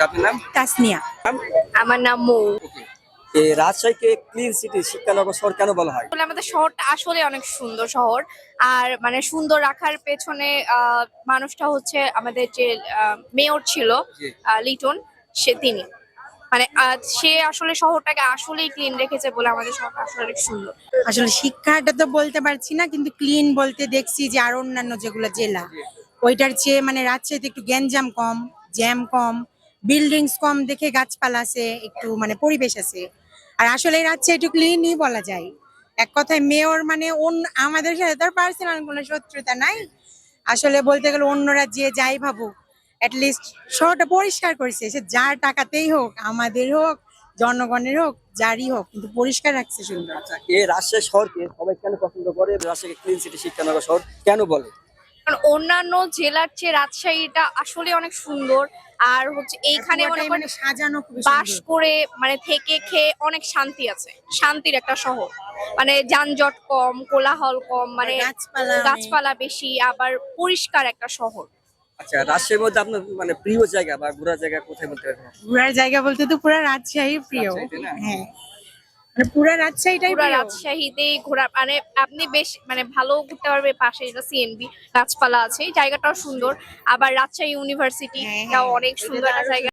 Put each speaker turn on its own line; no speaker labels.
আপনার নাম?
তাসনিয়া।
আমার নাম মৌ।
এই রাজশাহীকে ক্লিন সিটি, শিক্ষানগর শহর কেন বলা হয়?
আসলে আমাদের শহরটা আসলে অনেক সুন্দর শহর। আর মানে সুন্দর রাখার পেছনে মানুষটা হচ্ছে আমাদের যে মেয়র ছিল
জি।
লিটন, তিনি মানে সে আসলে শহরটাকে আসলেই ক্লিন রেখেছে বলে আমাদের শহরটা আসলে অনেক সুন্দর।
আসলে শিক্ষাটা তো বলতে পারছি না, কিন্তু ক্লিন বলতে দেখছি যে আর অন্যান্য যেগুলো জেলা ওইটার চেয়ে মানে রাজশাহীতে একটু গ্যাঞ্জাম কম, জ্যাম কম, বিল্ডিংস কম দেখে গাছপালা আছে, একটু মানে পরিবেশ আছে। আর আসলে রাজশাহী একটু ক্লিনই বলা যায়। এক কথায় মেয়র মানে আমাদের সাথে তার পার্সোনাল কোনো শত্রুতা নাই। আসলে বলতে গেলে অন্যরা যে যাই ভাবুক, লিস্ট শহরটা পরিষ্কার করেছে, সে যার টাকাতেই হোক, আমাদের হোক, জনগণের হোক, যারই হোক, কিন্তু পরিষ্কার রাখছে সুন্দর।
আচ্ছা, এই রাজশাহী শহরকে সবাই কেন পছন্দ করে? রাজশাহীকে ক্লিন সিটি, শিক্ষানগর শহর কেন বলে?
কারণ অন্যান্য জেলার চেয়ে রাজশাহীটা আসলে অনেক সুন্দর। আর হচ্ছে এইখানে মনে করেন
মানে সাজানো খুব
বাস
সুন্দর।
করে মানে থেকে খেয়ে অনেক শান্তি আছে, শান্তির একটা শহর। মানে যানজট কম, কোলাহল কম, মানে গাছপালা বেশি, আবার পরিষ্কার একটা শহর।
আচ্ছা, রাজশাহীর মধ্যে আপনার মানে প্রিয় জায়গা বা ঘোরার জায়গা কোথায় বলতে পারবেন?
ঘোরার জায়গা বলতে তো পুরা রাজশাহী প্রিয়।
রাজশাহীতে না?
হ্যাঁ, মানে পুরা রাজশাহীটাই
পুরা
প্রিয়।
রাজশাহীতেই ঘোরা মানে আপনি বেশ মানে ভালো ঘুরতে পারবে। পাশে যেটা সিএনবি, গাছপালা আছে, এই জায়গাটাও সুন্দর। আবার রাজশাহী ইউনিভার্সিটি
হ্যাঁ,
এটাও
হ্যাঁ,
অনেক
এটা
সুন্দর
তো
একটা
আরো
জায়গা।